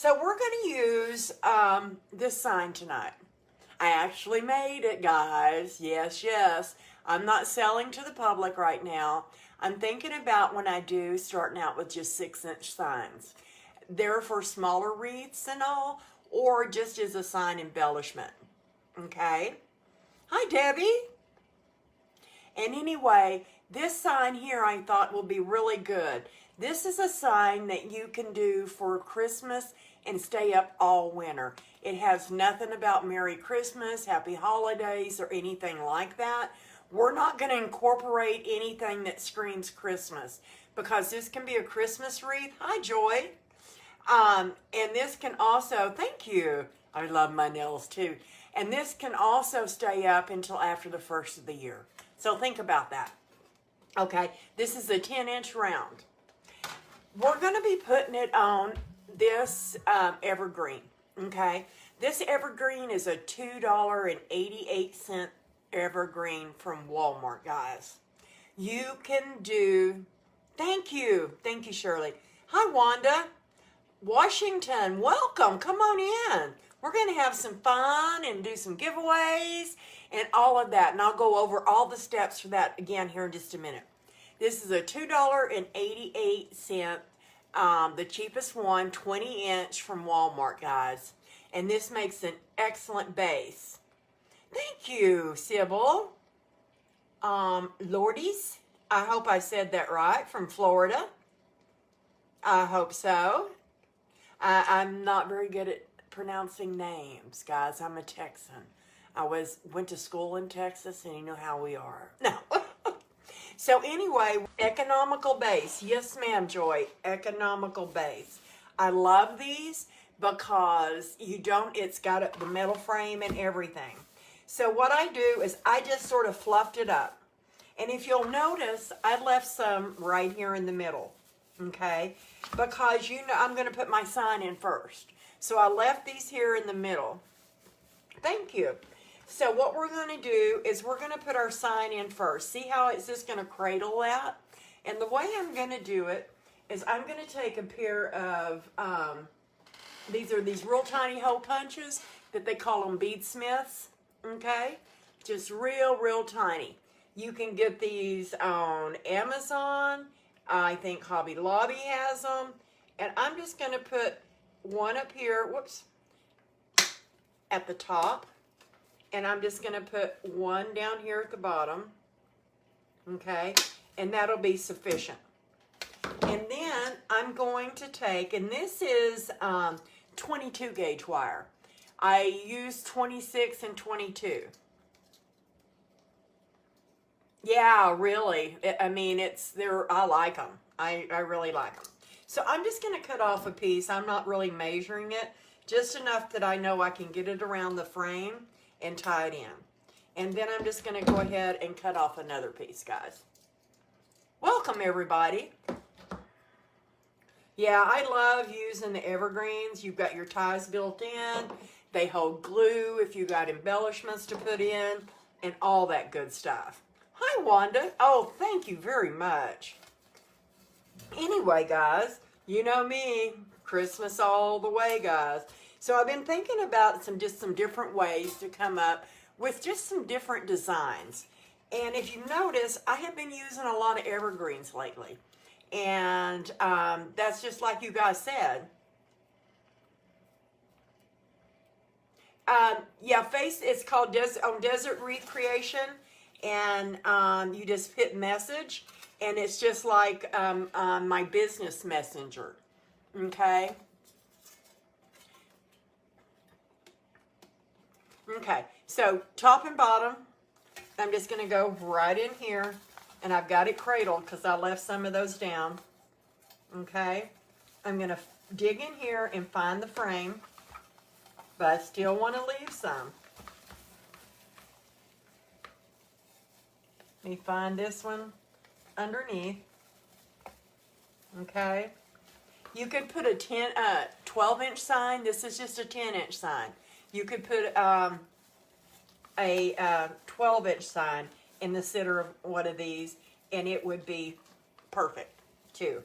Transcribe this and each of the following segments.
So we're going to use this sign tonight. I actually made it, guys. Yes, yes. I'm not selling to the public right now. I'm thinking about when I do starting out with just 6-inch signs. They're for smaller wreaths and all, or just as a sign embellishment. Okay? Hi, Debbie. And anyway, this sign here I thought will be really good. This is a sign that you can do for Christmas and stay up all winter. It has nothing about Merry Christmas, Happy Holidays, or anything like that. We're not going to incorporate anything that screams Christmas because this can be a Christmas wreath. Hi, Joy. And this can also, thank you. I love my nails too. And this can also stay up until after the first of the year. So think about that. Okay, this is a 10-inch round. We're going to be putting it on this evergreen. Okay, this evergreen is a $2.88 evergreen from Walmart, guys. You can do, thank you, Shirley. Hi, Wanda. Washington, welcome, come on in. We're going to have some fun and do some giveaways and all of that. And I'll go over all the steps for that again here in just a minute. This is a $2.88, the cheapest one, 20-inch from Walmart, guys. And this makes an excellent base. Thank you, Sybil. Lourdes, I hope I said that right, from Florida. I hope so. I'm not very good at pronouncing names, guys. I'm a Texan. I went to school in Texas, and you know how we are. No. So anyway, economical base. Yes, ma'am, Joy. Economical base. I love these because it's got the metal frame and everything. So what I do is I just sort of fluffed it up. And if you'll notice, I left some right here in the middle. Okay? Because I'm going to put my sign in first. So I left these here in the middle. Thank you. So what we're going to do is we're going to put our sign in first. See how it's just going to cradle that? And the way I'm going to do it is I'm going to take a pair of, these are these real tiny hole punches that they call them beadsmiths. Okay? Just real tiny. You can get these on Amazon. I think Hobby Lobby has them. And I'm just going to put one up here, whoops, at the top. And I'm just going to put one down here at the bottom. Okay? And that'll be sufficient. And then I'm going to take, and this is 22 gauge wire. I use 26 and 22. Yeah, really. I mean, I like them. I really like them. So I'm just going to cut off a piece. I'm not really measuring it. Just enough that I know I can get it around the frame and tie it in. And then I'm just going to go ahead and cut off another piece, guys. Welcome, everybody. Yeah, I love using the evergreens. You've got your ties built in. They hold glue if you got embellishments to put in and all that good stuff. Hi, Wanda. Oh, thank you very much. Anyway, guys, you know me, Christmas all the way, guys. So I've been thinking about some different ways to come up with just some different designs. And if you notice, I have been using a lot of evergreens lately. And that's just like you guys said. Yeah, it's called Desert Wreath Creation. And you just hit message. And it's just like my business messenger. Okay? Okay, so top and bottom, I'm just going to go right in here, and I've got it cradled because I left some of those down. Okay, I'm going to dig in here and find the frame, but I still want to leave some. Let me find this one underneath. Okay, you could put a 12-inch sign. This is just a 10-inch sign. You could put a 12-inch sign in the center of one of these, and it would be perfect, too.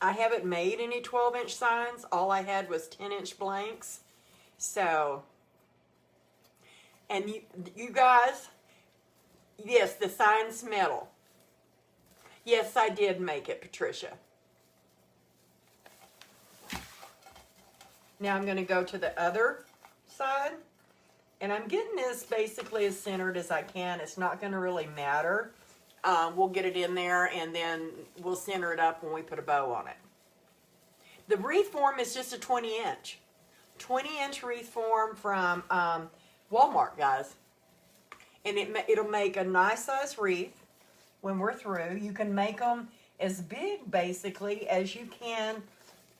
I haven't made any 12-inch signs. All I had was 10-inch blanks. So, and you guys, yes, the sign's metal. Yes, I did make it, Patricia. Now I'm going to go to the other side. And I'm getting this basically as centered as I can. It's not going to really matter. We'll get it in there and then we'll center it up when we put a bow on it. The wreath form is just a 20-inch. 20-inch wreath form from Walmart, guys. And it'll make a nice size wreath when we're through. You can make them as big, basically, as you can.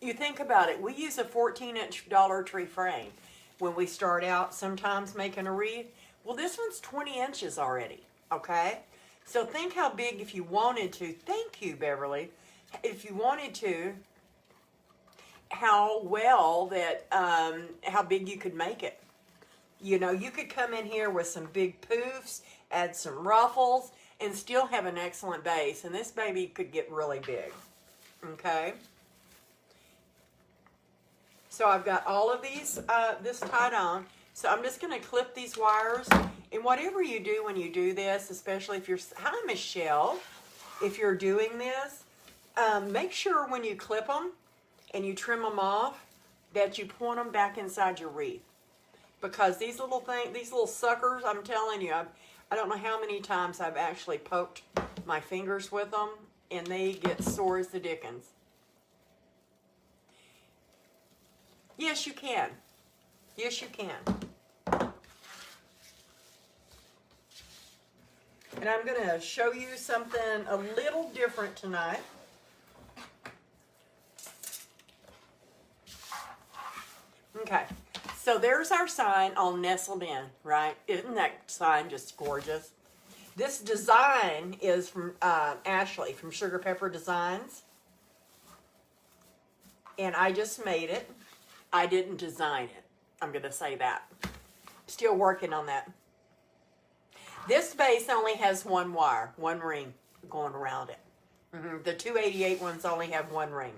You think about it. We use a 14-inch Dollar Tree frame when we start out sometimes making a wreath. Well, this one's 20 inches already, okay? So think how big if you wanted to. Thank you, Beverly. If you wanted to, how big you could make it. You know, you could come in here with some big poofs, add some ruffles, and still have an excellent base. And this baby could get really big, okay? So I've got all of these, this tied on. So I'm just going to clip these wires. And whatever you do when you do this, especially if you're, hi Michelle, if you're doing this, make sure when you clip them and you trim them off, that you point them back inside your wreath. Because these little things, these little suckers, I'm telling you, I don't know how many times I've actually poked my fingers with them and they get sore as the dickens. Yes, you can. Yes, you can. And I'm going to show you something a little different tonight. Okay, so there's our sign all nestled in, right? Isn't that sign just gorgeous? This design is from Ashley from Sugar Pepper Designs. And I just made it. I didn't design it. I'm going to say that. Still working on that. This base only has one wire, one ring going around it. The 288 ones only have one ring.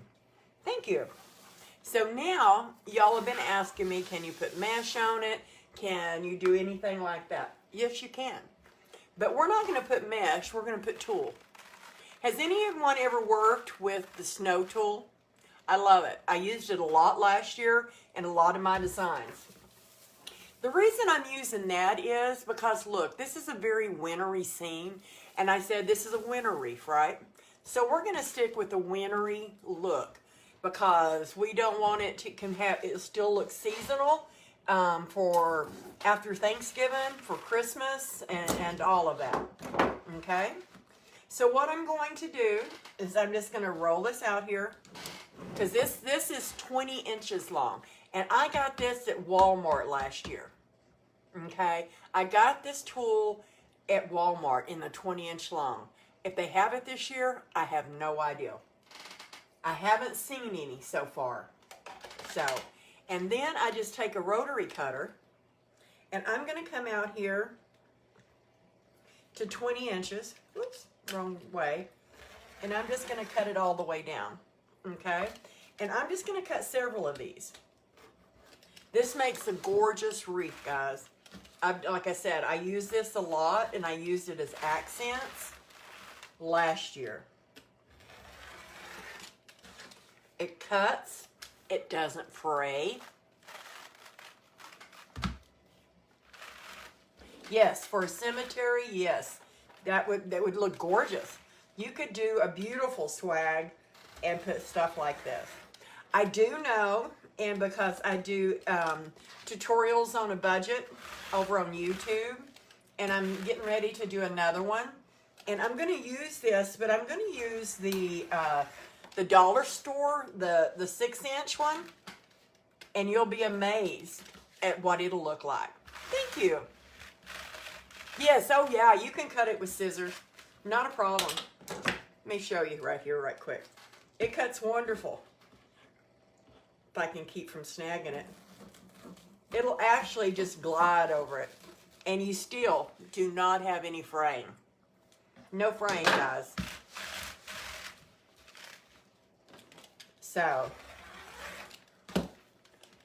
Thank you. So now, y'all have been asking me, can you put mesh on it? Can you do anything like that? Yes, you can. But we're not going to put mesh. We're going to put tulle. Has anyone ever worked with the snow tulle? I love it. I used it a lot last year in a lot of my designs. The reason I'm using that is because, look, this is a very wintry scene. And I said this is a winter wreath, right? So we're going to stick with the wintry look because we don't want it to it still look seasonal for after Thanksgiving, for Christmas, and all of that. Okay? So what I'm going to do is I'm just going to roll this out here. Because this is 20 inches long. And I got this at Walmart last year. Okay? I got this tulle at Walmart in the 20-inch long. If they have it this year, I have no idea. I haven't seen any so far. So, and then I just take a rotary cutter. And I'm going to come out here to 20 inches. Whoops, wrong way. And I'm just going to cut it all the way down. Okay, and I'm just going to cut several of these. This makes a gorgeous wreath, guys. Like I said, I use this a lot, and I used it as accents last year. It cuts. It doesn't fray. Yes, for a cemetery, yes. That would look gorgeous. You could do a beautiful swag and put stuff like this. I do know, and because I do tutorials on a budget over on YouTube, and I'm getting ready to do another one, and I'm going to use this, but I'm going to use the dollar store, the 6-inch one, and you'll be amazed at what it'll look like. Thank you. Yes, oh yeah, you can cut it with scissors. Not a problem. Let me show you right here, right quick. It cuts wonderful. If I can keep from snagging it. It'll actually just glide over it. And you still do not have any fraying. No fraying, guys. So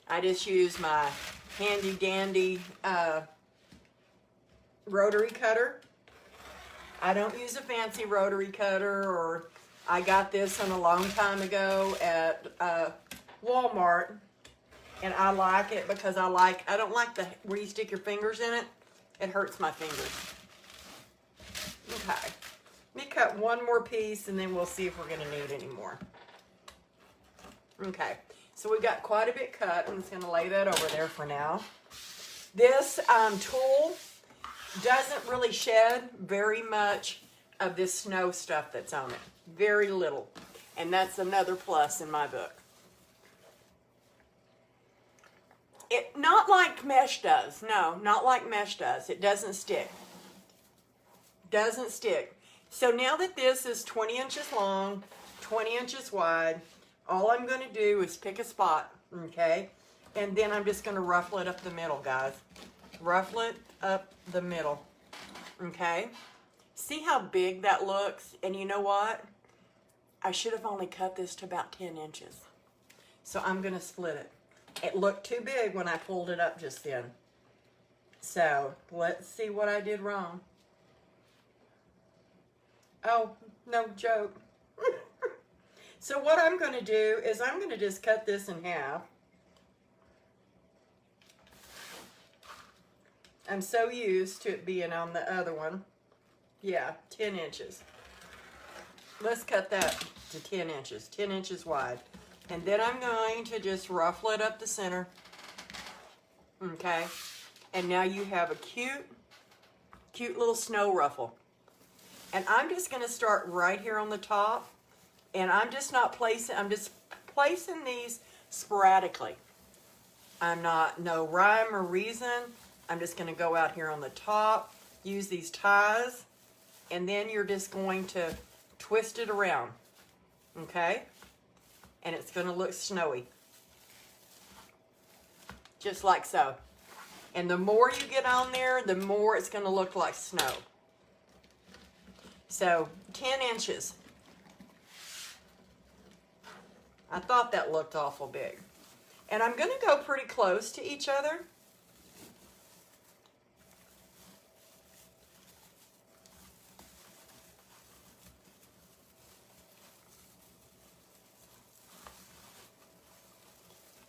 I just use my handy dandy rotary cutter. I don't use a fancy rotary cutter, or I got this one a long time ago at Walmart, and I like it because I don't like the where you stick your fingers in it. It hurts my fingers. Okay, let me cut one more piece and then we'll see if we're going to need any more. Okay, so we've got quite a bit cut. I'm just going to lay that over there for now. This tool doesn't really shed very much of this snow stuff that's on it. Very little. And that's another plus in my book. It not like mesh does. No, not like mesh does. It doesn't stick. Doesn't stick. So now that this is 20 inches long, 20 inches wide, all I'm going to do is pick a spot, okay? And then I'm just going to ruffle it up the middle, guys. Ruffle it up the middle, okay? See how big that looks? And you know what? I should have only cut this to about 10 inches. So I'm going to split it. It looked too big when I pulled it up just then. So let's see what I did wrong. Oh, no joke. So what I'm going to do is I'm going to just cut this in half. I'm so used to it being on the other one. Yeah, 10 inches. Let's cut that to 10 inches, 10 inches wide. And then I'm going to just ruffle it up the center. Okay. And now you have a cute little snow ruffle. And I'm just going to start right here on the top. And I'm just placing these sporadically. I'm not, no rhyme or reason. I'm just going to go out here on the top, use these ties, and then you're just going to twist it around, okay? And it's going to look snowy, just like so. And the more you get on there, the more it's going to look like snow. So 10 inches. I thought that looked awful big. And I'm going to go pretty close to each other.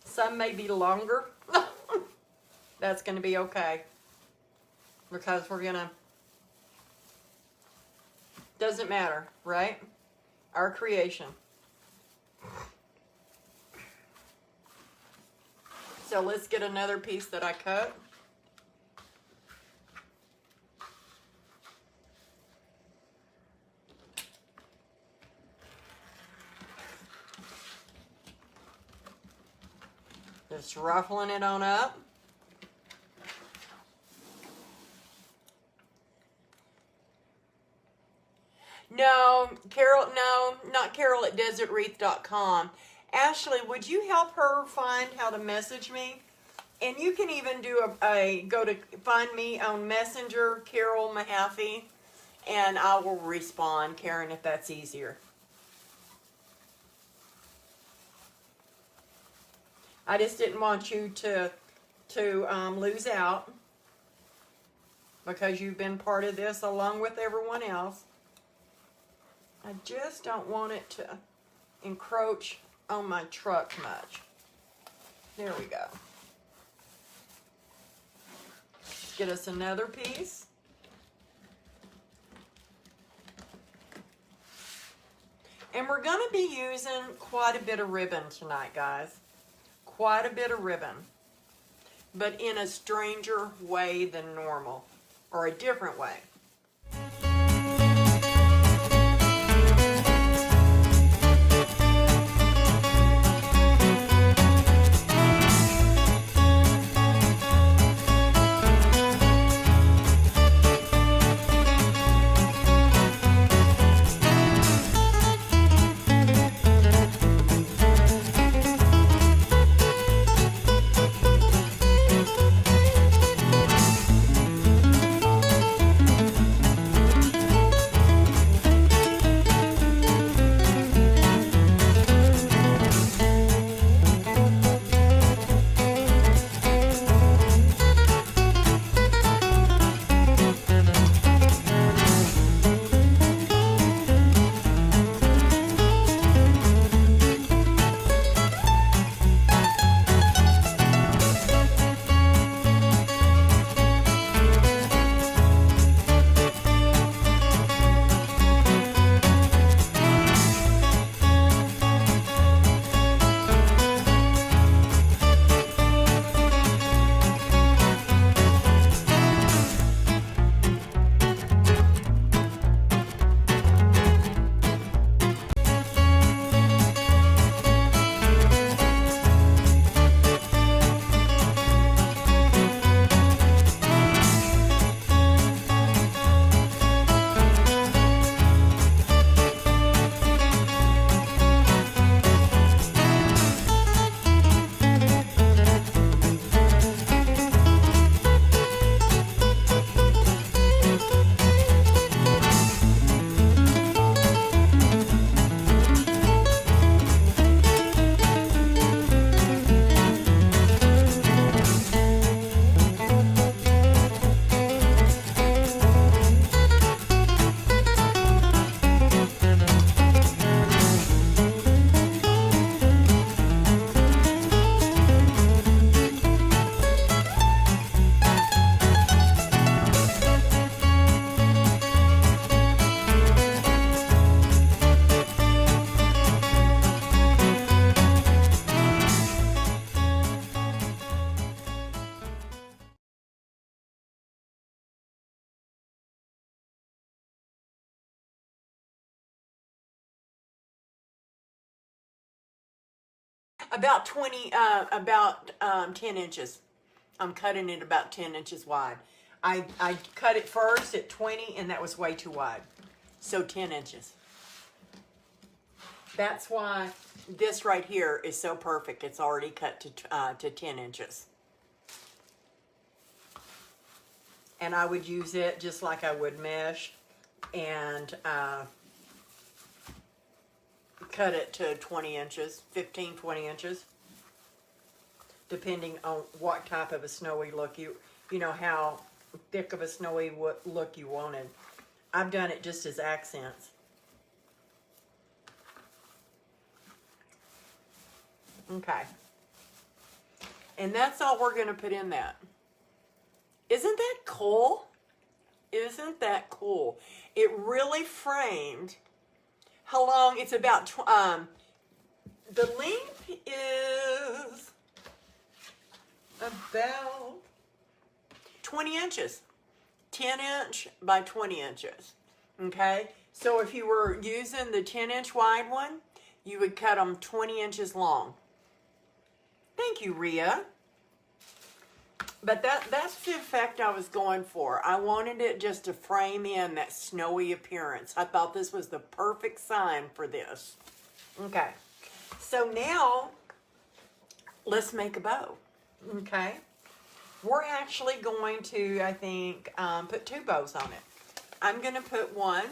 Some may be longer. That's going to be okay. Because we're going to... Doesn't matter, right? Our creation. So let's get another piece that I cut. Just ruffling it on up. No, Carol, no, not Carol at desertwreath.com. Ashley, would you help her find how to message me? And you can even do go to find me on Messenger, Carol Mahaffey, and I will respond, Karen, if that's easier. I just didn't want you to lose out because you've been part of this along with everyone else. I just don't want it to encroach on my truck much. There we go. Get us another piece. And we're going to be using quite a bit of ribbon tonight, guys. Quite a bit of ribbon. But in a stranger way than normal. Or a different way. About 10 inches. I'm cutting it about 10 inches wide. I cut it first at 20 and that was way too wide. So 10 inches. That's why this right here is so perfect. It's already cut to 10 inches. And I would use it just like I would mesh and cut it to 20 inches, 15, 20 inches, depending on what type of a snowy look you know how thick of a snowy look you wanted. I've done it just as accents. Okay. And that's all we're going to put in that. Isn't that cool? Isn't that cool? It really framed. How long? It's about, the length is about 20 inches. 10 inch by 20 inches. Okay? So if you were using the 10 inch wide one, you would cut them 20 inches long. Thank you, Rhea. But that's the effect I was going for. I wanted it just to frame in that snowy appearance. I thought this was the perfect sign for this. Okay. So now, let's make a bow. Okay. We're actually going to, I think, put 2 bows on it. I'm going to put one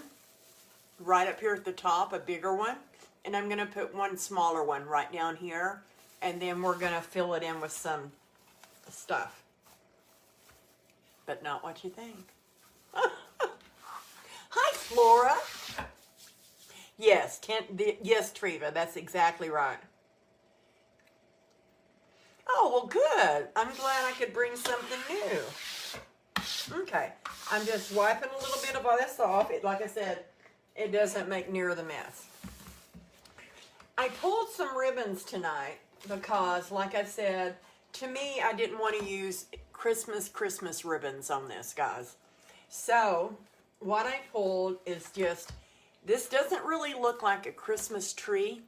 right up here at the top, a bigger one. And I'm going to put one smaller one right down here. And then we're going to fill it in with some stuff. But not what you think. Hi, Flora. Yes, yes, Treva, that's exactly right. Oh, well, good. I'm glad I could bring something new. Okay, I'm just wiping a little bit of this off. Like I said, it doesn't make near the mess. I pulled some ribbons tonight because, like I said, to me, I didn't want to use Christmas ribbons on this, guys. So, what I pulled is just, this doesn't really look like a Christmas tree.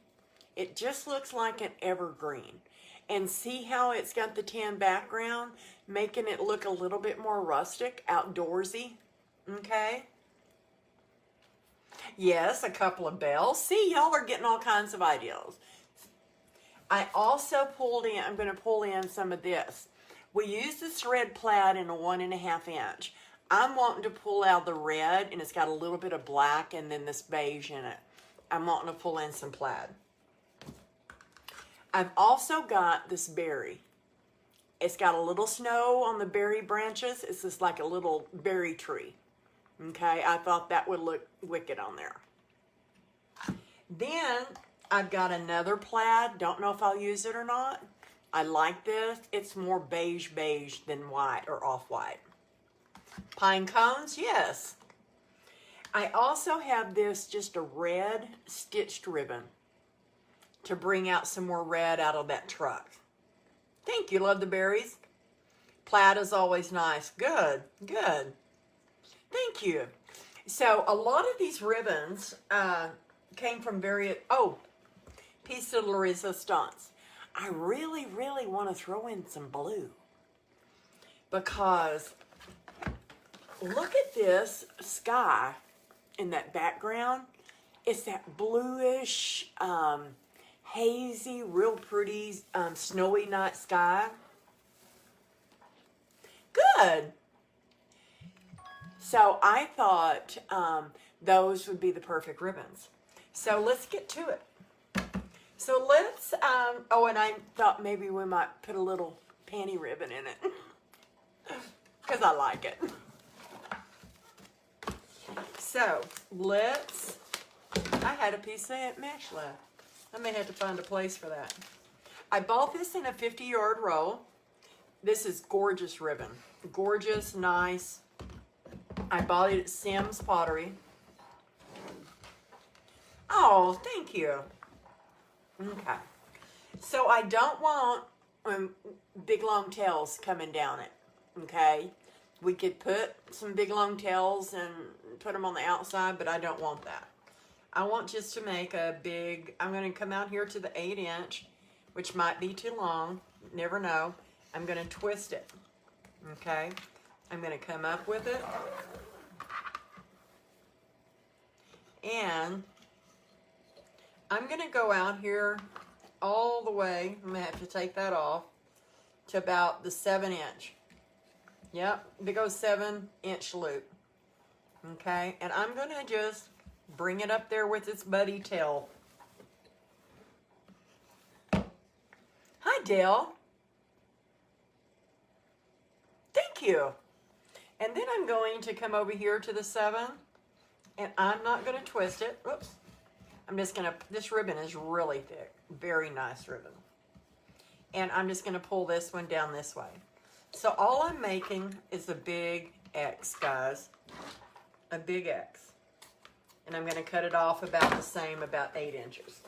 It just looks like an evergreen. And see how it's got the tan background, making it look a little bit more rustic, outdoorsy. Okay? Yes, a couple of bells. See, y'all are getting all kinds of ideas. I also pulled in, I'm going to pull in some of this. We used this red plaid in a 1.5 inch. I'm wanting to pull out the red, and it's got a little bit of black and then this beige in it. I'm wanting to pull in some plaid. I've also got this berry. It's got a little snow on the berry branches. It's just like a little berry tree. Okay, I thought that would look wicked on there. Then I've got another plaid. Don't know if I'll use it or not. I like this. It's more beige than white or off-white. Pine cones, yes. I also have this, just a red stitched ribbon to bring out some more red out of that truck. Thank you. Love the berries. Plaid is always nice. Good, good. Thank you. So a lot of these ribbons came from various, piece de la resistance. I really, really want to throw in some blue because look at this sky in that background. It's that bluish, hazy, real pretty, snowy night sky. Good. So I thought those would be the perfect ribbons. So let's get to it. So let's, and I thought maybe we might put a little panty ribbon in it because I like it. So I had a piece of mesh left. I may have to find a place for that. I bought this in a 50-yard roll. This is gorgeous ribbon. Gorgeous, nice. I bought it at Sim's Pottery. Oh, thank you. Okay. So I don't want big long tails coming down it. Okay. We could put some big long tails and put them on the outside, but I don't want that. I want just to make a big, I'm going to come out here to the 8 inch which might be too long. Never know. I'm going to twist it. Okay? I'm going to come up with it. And I'm going to go out here all the way. I'm going to have to take that off to about the 7-inch. Yep, big old 7-inch loop. Okay, and I'm going to just bring it up there with its buddy tail. Hi, Dale. Thank you. And then I'm going to come over here to the 7, and I'm not going to twist it. Oops. I'm just going to, this ribbon is really thick. Very nice ribbon. And I'm just going to pull this one down this way. So all I'm making is a big X, guys. A big X. And I'm going to cut it off about the same, about 8 inches.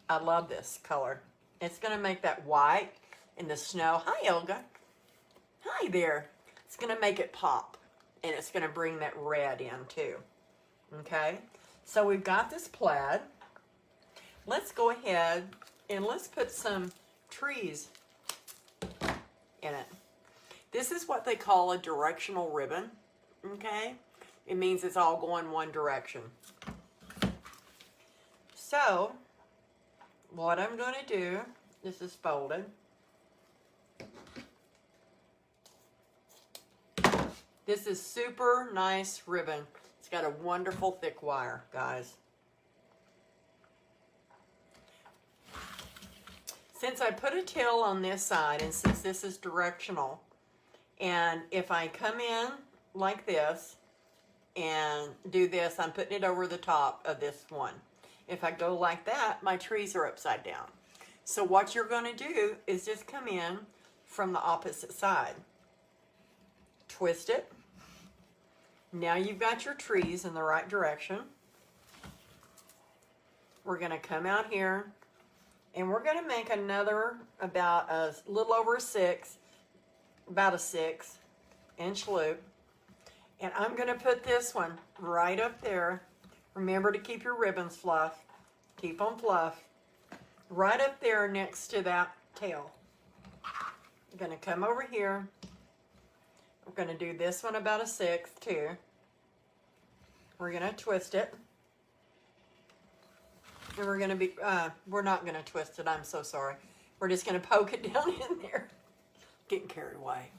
I love this color. It's going to make that white in the snow. Hi, Elga. Hi there. It's going to make it pop. And it's going to bring that red in too. Okay? So we've got this plaid. Let's go ahead and let's put some trees in it. This is what they call a directional ribbon. Okay? It means it's all going one direction. So, what I'm going to do, this is folded. This is super nice ribbon. It's got a wonderful thick wire, guys. Since I put a tail on this side, and since this is directional, and if I come in like this and do this, I'm putting it over the top of this one. If I go like that, my trees are upside down. So what you're going to do is just come in from the opposite side. Twist it. Now you've got your trees in the right direction. We're going to come out here and we're going to make another about a little over a 6, about a 6-inch loop. And I'm going to put this one right up there. Remember to keep your ribbons fluff. Keep them fluff. Right up there next to that tail. I'm going to come over here. We're going to do this one about a 6 too. We're going to twist it. And we're going to be, we're not going to twist it. I'm so sorry. We're just going to poke it down in there. Getting carried away.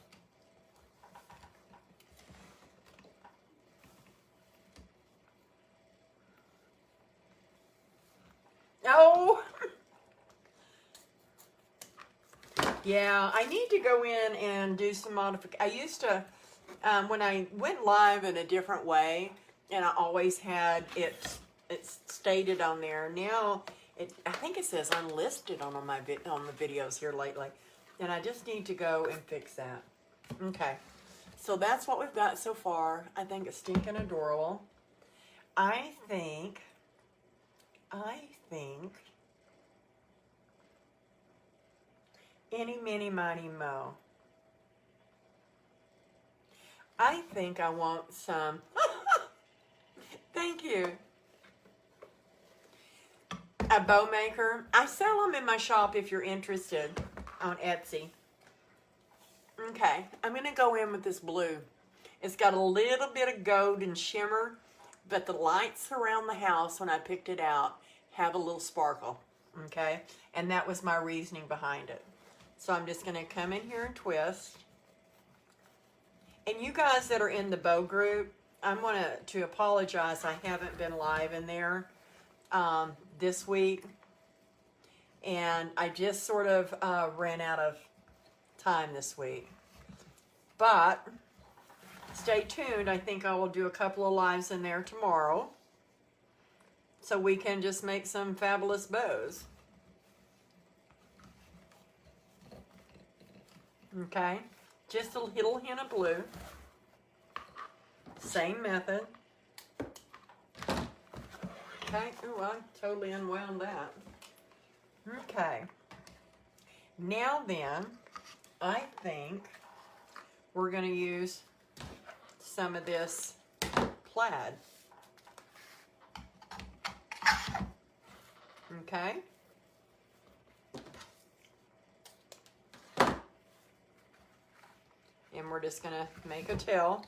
Oh! Yeah, I need to go in and do some modification. I used to, when I went live in a different way, and I always had it stated on there. Now, I think it says unlisted on my on the videos here lately, and I just need to go and fix that. Okay, so that's what we've got so far. I think it's stinking adorable. I think. Any, mini, mighty, mo. I think I want some. Thank you. A bow maker. I sell them in my shop if you're interested on Etsy. Okay, I'm going to go in with this blue. It's got a little bit of gold and shimmer, but the lights around the house when I picked it out have a little sparkle. Okay, and that was my reasoning behind it. So I'm just going to come in here and twist. And you guys that are in the bow group, I'm going to apologize. I haven't been live in there this week. And I just sort of ran out of time this week. But stay tuned. I think I will do a couple of lives in there tomorrow. So we can just make some fabulous bows. Okay, just a little hint of blue. Same method. Okay, oh, I totally unwound that. Okay, now then, I think we're going to use some of this plaid. Okay, And we're just gonna make a tail,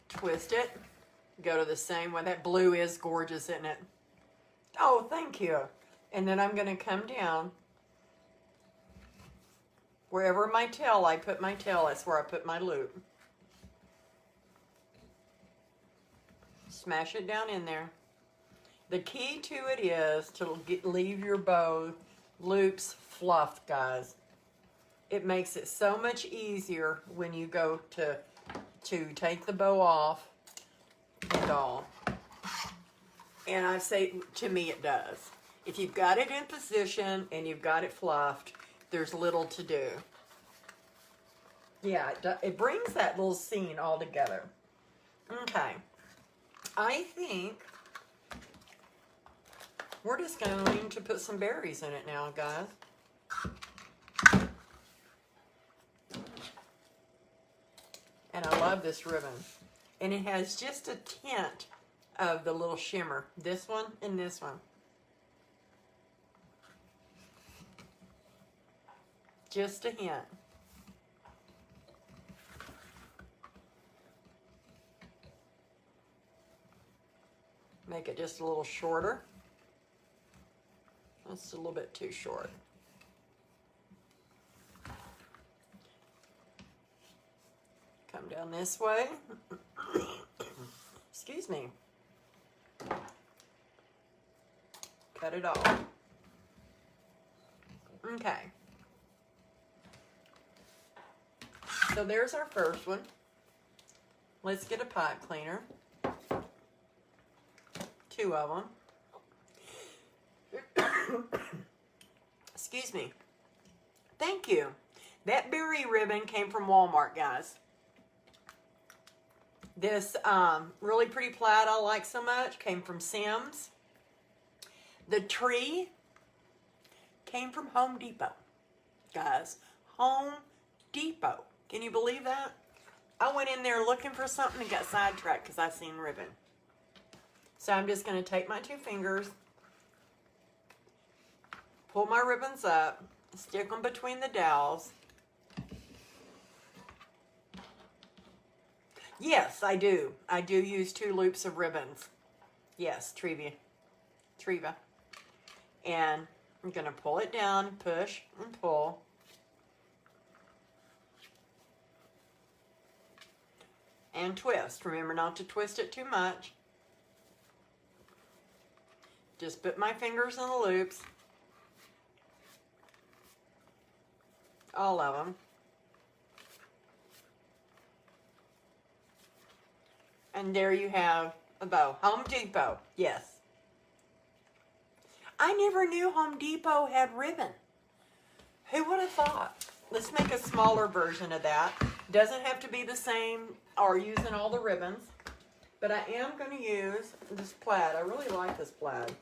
twist it, go to the same way. That blue is gorgeous, isn't it? Oh, thank you. And then I'm gonna come down. Wherever my tail, I put my tail, that's where I put my loop. Smash it down in there. The key to it is to leave your bow loops fluffed, guys. It makes it so much easier when you go to take the bow off and all. And I say, to me it does. If you've got it in position and you've got it fluffed, there's little to do. Yeah, it brings that little scene all together. Okay. I think we're just going to put some berries in it now, guys. And I love this ribbon. And it has just a tint of the little shimmer. This one and this one. Just a hint. Make it just a little shorter. That's a little bit too short. Come down this way. Excuse me. Cut it off. Okay. So there's our first one. Let's get a pipe cleaner. 2 of them. Excuse me. Thank you. That berry ribbon came from Walmart, guys. This really pretty plaid I like so much came from Sims. The tree came from Home Depot, guys. Home Depot. Can you believe that? I went in there looking for something and got sidetracked because I seen ribbon. So I'm just going to take my 2 fingers, pull my ribbons up, stick them between the dowels. Yes, I do. I do use 2 loops of ribbons. Yes, Treva. And I'm going to pull it down, push and pull. And twist. Remember not to twist it too much. Just put my fingers in the loops. All of them. And there you have a bow. Home Depot. Yes. I never knew Home Depot had ribbon. Who would have thought? Let's make a smaller version of that. Doesn't have to be the same or using all the ribbons. But I am going to use this plaid. I really like this plaid.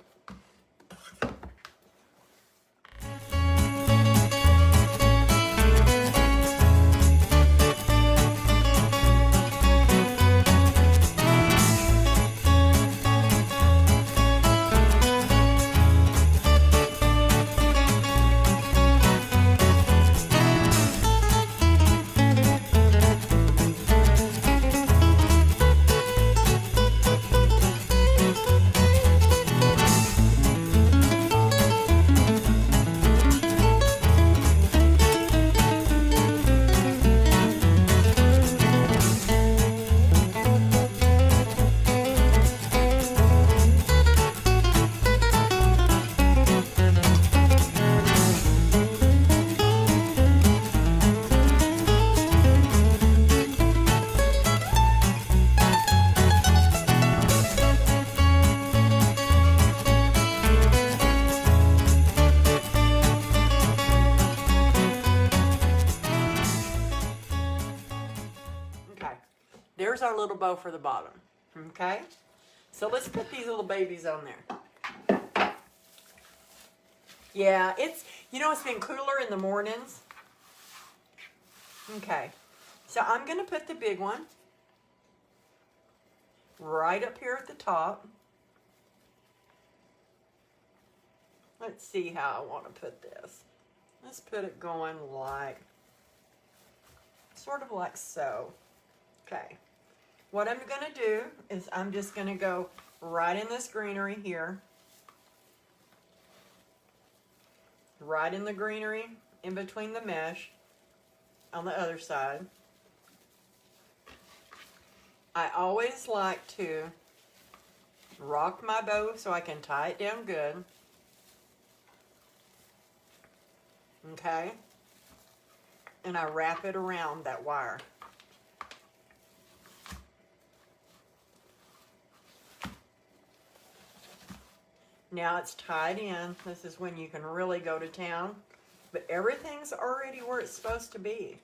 There's our little bow for the bottom. Okay? So let's put these little babies on there. Yeah, it's been cooler in the mornings. Okay. So I'm going to put the big one right up here at the top. Let's see how I want to put this. Let's put it going like sort of like so. Okay. What I'm going to do is I'm just going to go right in this greenery here. Right in the greenery, in between the mesh, on the other side. I always like to rock my bow so I can tie it down good. Okay? And I wrap it around that wire. Now it's tied in. This is when you can really go to town. But everything's already where it's supposed to be.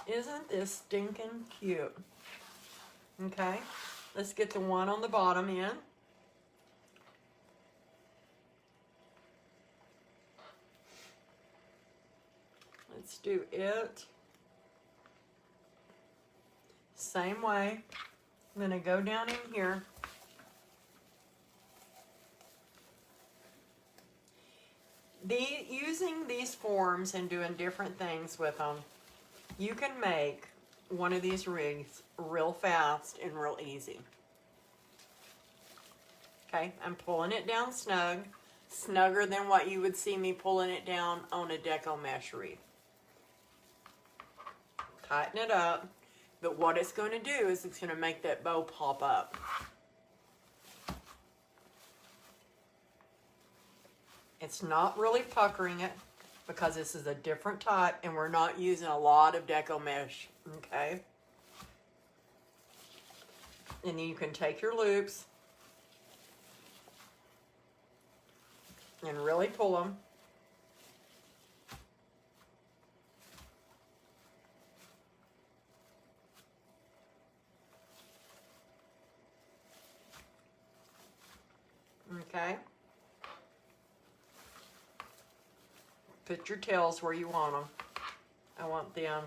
Isn't this stinking cute? Okay, let's get the one on the bottom in. Let's do it. Same way. I'm going to go down in here. Using these forms and doing different things with them, you can make one of these wreaths real fast and real easy. Okay, I'm pulling it down snug, snugger than what you would see me pulling it down on a deco mesh wreath. Tighten it up, but what it's going to do is it's going to make that bow pop up. It's not really puckering it because this is a different type and we're not using a lot of deco mesh, okay? And you can take your loops and really pull them. Okay? Put your tails where you want them. I want them.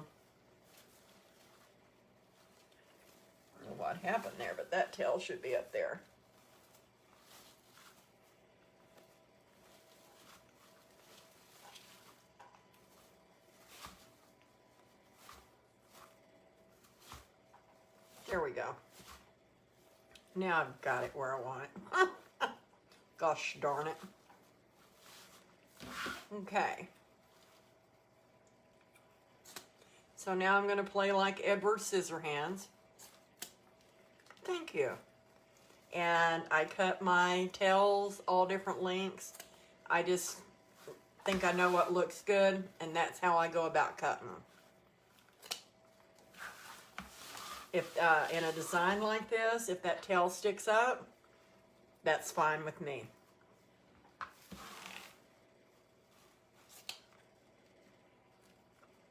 I don't know what happened there, but that tail should be up there. There we go. Now I've got it where I want it. Gosh darn it. Okay. So now I'm going to play like Edward Scissorhands. Thank you. And I cut my tails all different lengths. I just think I know what looks good, and that's how I go about cutting them. If in a design like this, if that tail sticks up, that's fine with me.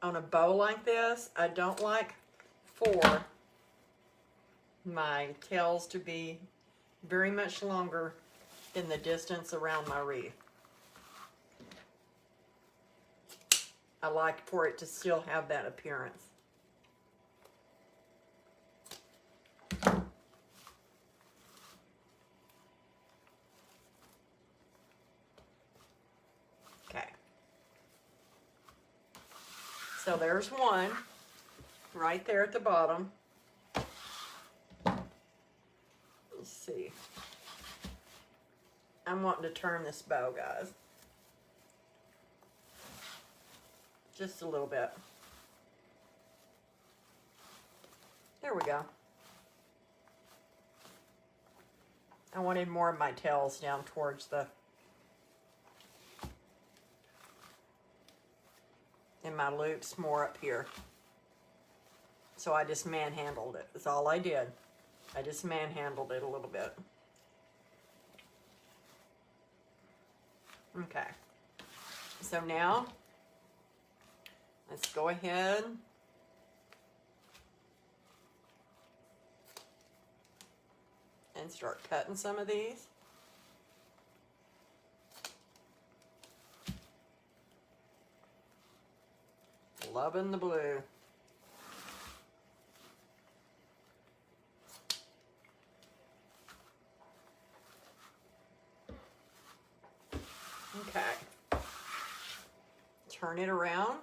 On a bow like this, I don't like for my tails to be very much longer than the distance around my wreath. I like for it to still have that appearance. So there's one right there at the bottom. Let's see. I'm wanting to turn this bow, guys. Just a little bit. There we go. I wanted more of my tails down towards the and my loops more up here. So I just manhandled it. That's all I did. I just manhandled it a little bit. Okay. So now, let's go ahead and start cutting some of these. Loving the blue. turn it around.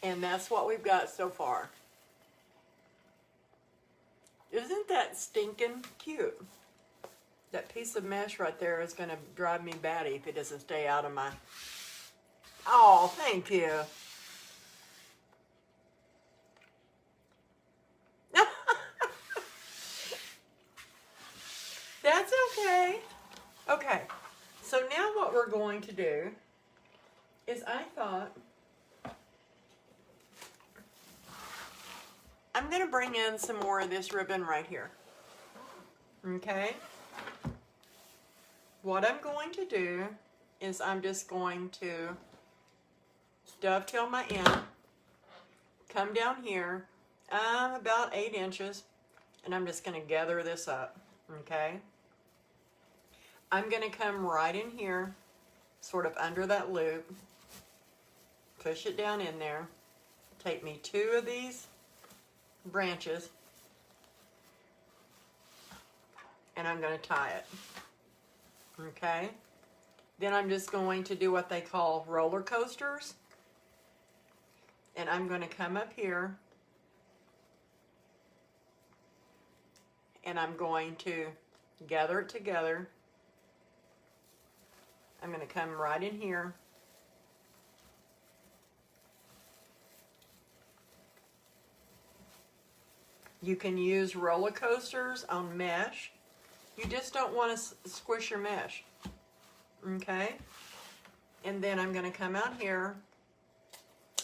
And that's what we've got so far. Isn't that stinking cute? That piece of mesh right there is going to drive me batty if it doesn't stay out of my... Oh, thank you. That's okay. Okay, so now what we're going to do is I thought I'm going to bring in some more of this ribbon right here. Okay? What I'm going to do is I'm just going to dovetail my end, come down here, about 8 inches, and I'm just going to gather this up. Okay? I'm going to come right in here, sort of under that loop, push it down in there, take me 2 of these branches, and I'm going to tie it. Okay? Then I'm just going to do what they call roller coasters, and I'm going to come up here, and I'm going to gather it together. I'm going to come right in here, you can use roller coasters on mesh. You just don't want to squish your mesh. Okay? And then I'm going to come out here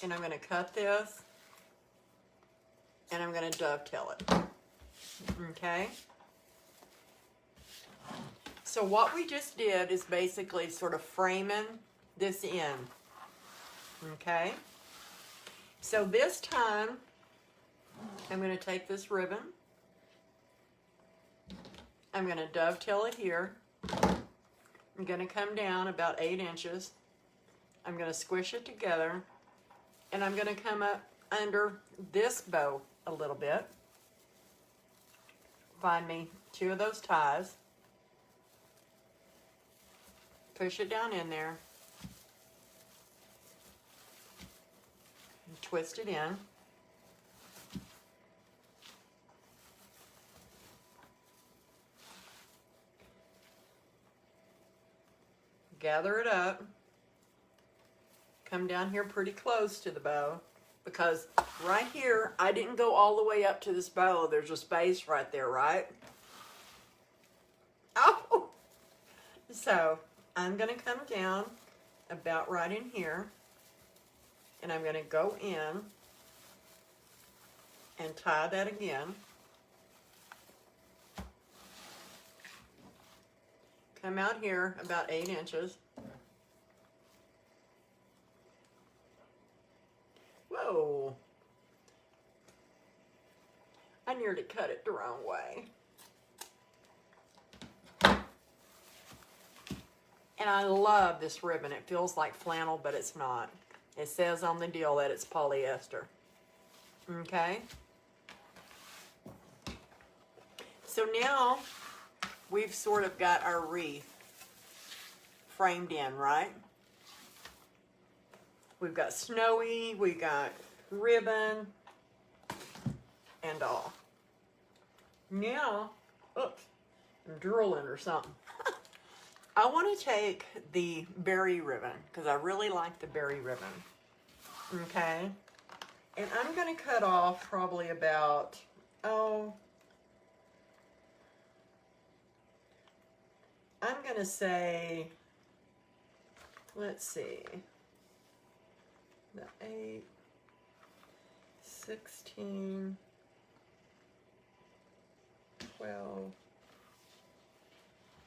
and I'm going to cut this and I'm going to dovetail it. Okay? So what we just did is basically sort of framing this in. Okay? So this time I'm going to take this ribbon, I'm going to dovetail it here, I'm going to come down about 8 inches, I'm going to squish it together, and I'm going to come up under this bow a little bit, find me 2 of those ties, push it down in there, and twist it in. Gather it up, come down here pretty close to the bow, because right here, I didn't go all the way up to this bow. There's a space right there, right? Oh! So, I'm going to come down about right in here, and I'm going to go in and tie that again. Come out here about 8 inches. Whoa. I nearly cut it the wrong way. And I love this ribbon. It feels like flannel, but it's not. It says on the deal that it's polyester. Okay? So now we've sort of got our wreath framed in, right? We've got snowy, we got ribbon, and all. Now, oops, I'm drooling or something. I want to take the berry ribbon, because I really like the berry ribbon. Okay? And I'm going to cut off probably about, I'm going to say, let's see, the 8, 16, 12,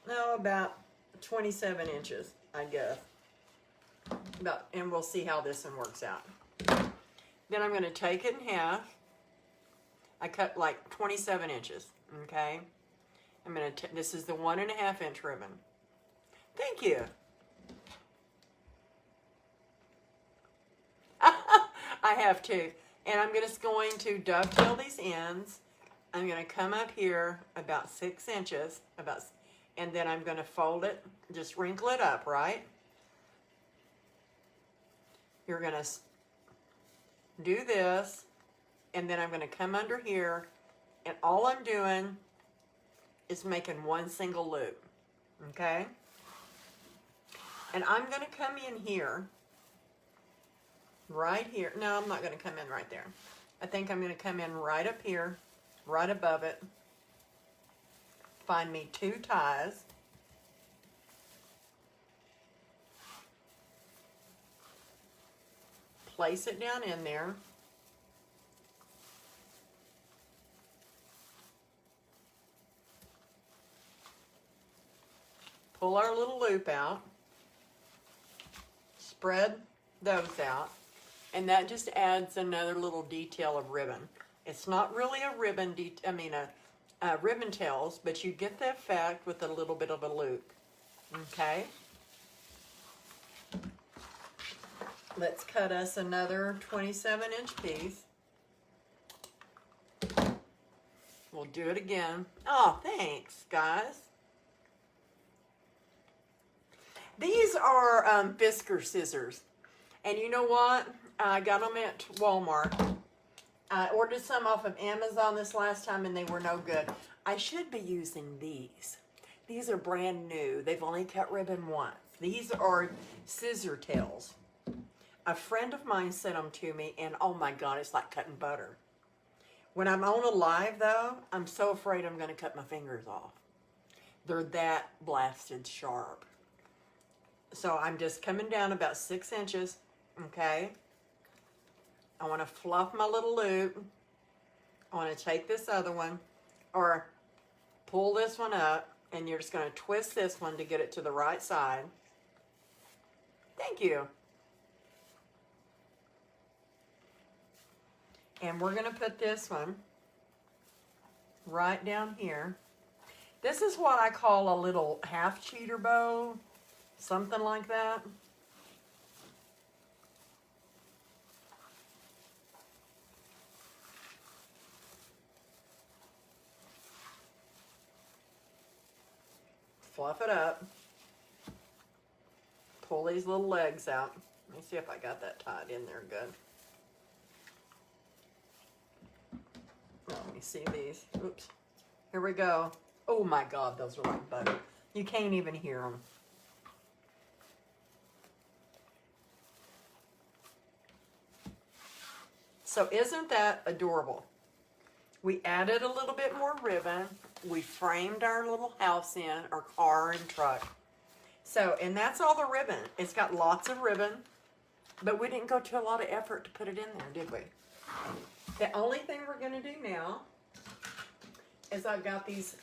no, about 27 inches, I guess. And we'll see how this one works out. Then I'm going to take it in half. I cut like 27 inches, okay? I'm going to, this is the 1.5 inch ribbon. Thank you. I have two. And I'm just going to dovetail these ends. I'm going to come up here about 6 inches, and then I'm going to fold it, just wrinkle it up, right? You're going to do this, and then I'm going to come under here, and all I'm doing is making one single loop, okay? And I'm going to come in here, right here. No, I'm not going to come in right there. I think I'm going to come in right up here, right above it. Find me 2 ties. Place it down in there. Pull our little loop out. Spread those out. And that just adds another little detail of ribbon. It's not really a ribbon, ribbon tails, but you get the effect with a little bit of a loop. Okay? Let's cut us another 27-inch piece. We'll do it again. Oh, thanks, guys. These are Fisker scissors. And you know what? I got them at Walmart. I ordered some off of Amazon this last time and they were no good. I should be using these. These are brand new. They've only cut ribbon once. These are scissor tails. A friend of mine sent them to me and oh my God, it's like cutting butter. When I'm on a live though, I'm so afraid I'm going to cut my fingers off. They're that blasted sharp. So I'm just coming down about 6 inches, okay? I want to fluff my little loop. I want to take this other one, or pull this one up, and you're just going to twist this one to get it to the right side. Thank you. And we're going to put this one right down here. This is what I call a little half cheater bow. Something like that. Fluff it up. Pull these little legs out. Let me see if I got that tied in there good. Let me see these. Oops. Here we go. Oh my God, those are like butter. You can't even hear them. So isn't that adorable? We added a little bit more ribbon. We framed our little house in, our car and truck. So, and that's all the ribbon. It's got lots of ribbon, but we didn't go to a lot of effort to put it in there, did we? The only thing we're going to do now is I've got these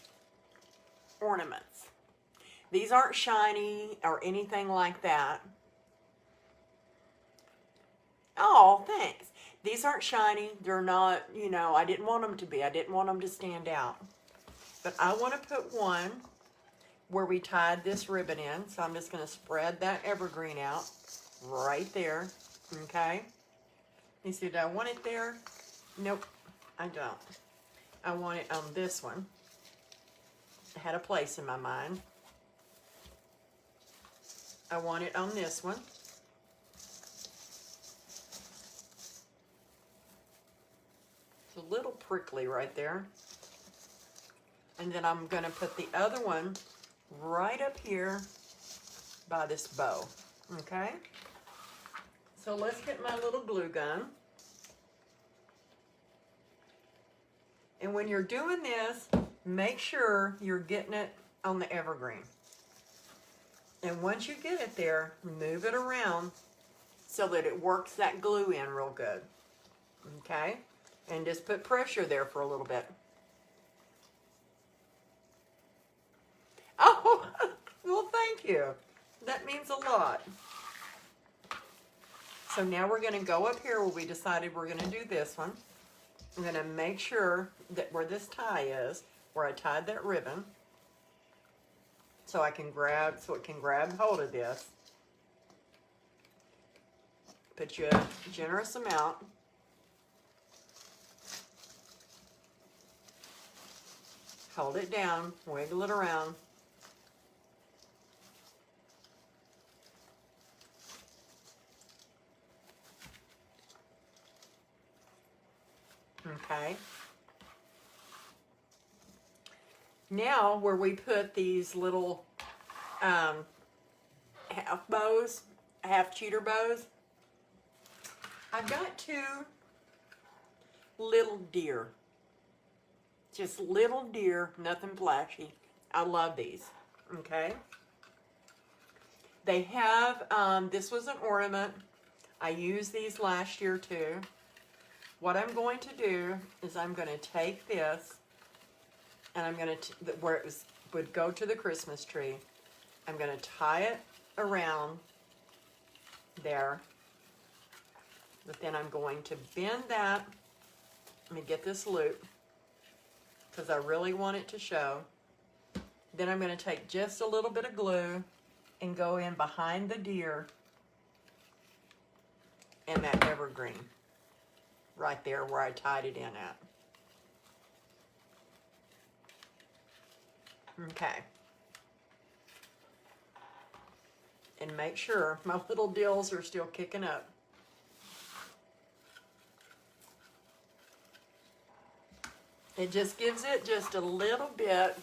ornaments. These aren't shiny or anything like that. Oh, thanks. These aren't shiny. They're not, you know, I didn't want them to be. I didn't want them to stand out. But I want to put one where we tied this ribbon in. So I'm just going to spread that evergreen out right there. Okay. You see, do I want it there? Nope, I don't. I want it on this one. I had a place in my mind. I want it on this one. It's a little prickly right there. And then I'm going to put the other one right up here by this bow. Okay? So let's get my little glue gun. And when you're doing this, make sure you're getting it on the evergreen. And once you get it there, move it around so that it works that glue in real good. Okay? And just put pressure there for a little bit. Oh, well, thank you. That means a lot. So now we're going to go up here where we decided we're going to do this one. I'm going to make sure that where this tie is, where I tied that ribbon, so I can grab, so it can grab hold of this. Put you a generous amount. Hold it down, wiggle it around. Okay. Now, where we put these little half bows, half cheater bows, I've got two little deer. Just little deer, nothing flashy. I love these, okay? They have, this was an ornament. I used these last year too. What I'm going to do is I'm going to take this, and I'm going to, where it would go to the Christmas tree, I'm going to tie it around there. But then I'm going to bend that. Let me get this loop, because I really want it to show. Then I'm going to take just a little bit of glue and go in behind the deer and that evergreen right there where I tied it in at. Okay. And make sure my little dills are still kicking up. It just gives it just a little bit,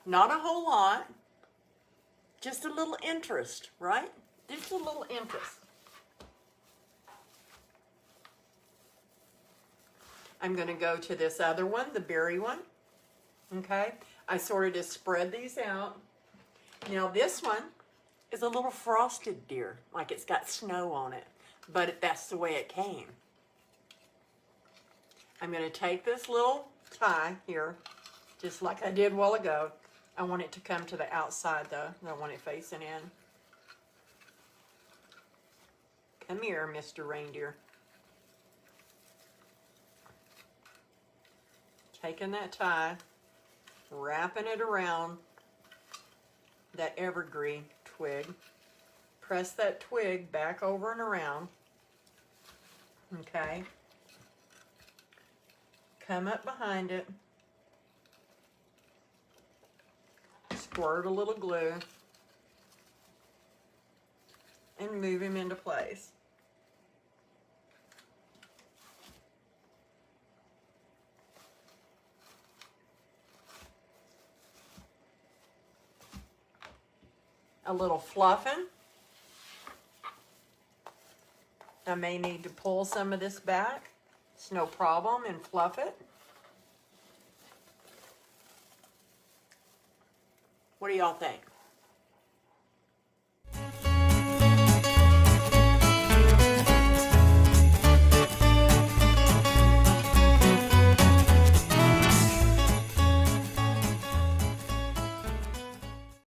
not a whole lot, just a little interest, right? Just a little interest. I'm going to go to this other one, the berry one. Okay, I sort of just spread these out. Now this one is a little frosted deer, like it's got snow on it, but that's the way it came. I'm going to take this little tie here, just like I did a while ago. I want it to come to the outside though. I want it facing in. Come here, Mr. Reindeer. Taking that tie, wrapping it around that evergreen twig. Press that twig back over and around. Okay. Come up behind it. Squirt a little glue. And move him into place. A little fluffing. I may need to pull some of this back. It's no problem, and fluff it. What do y'all think?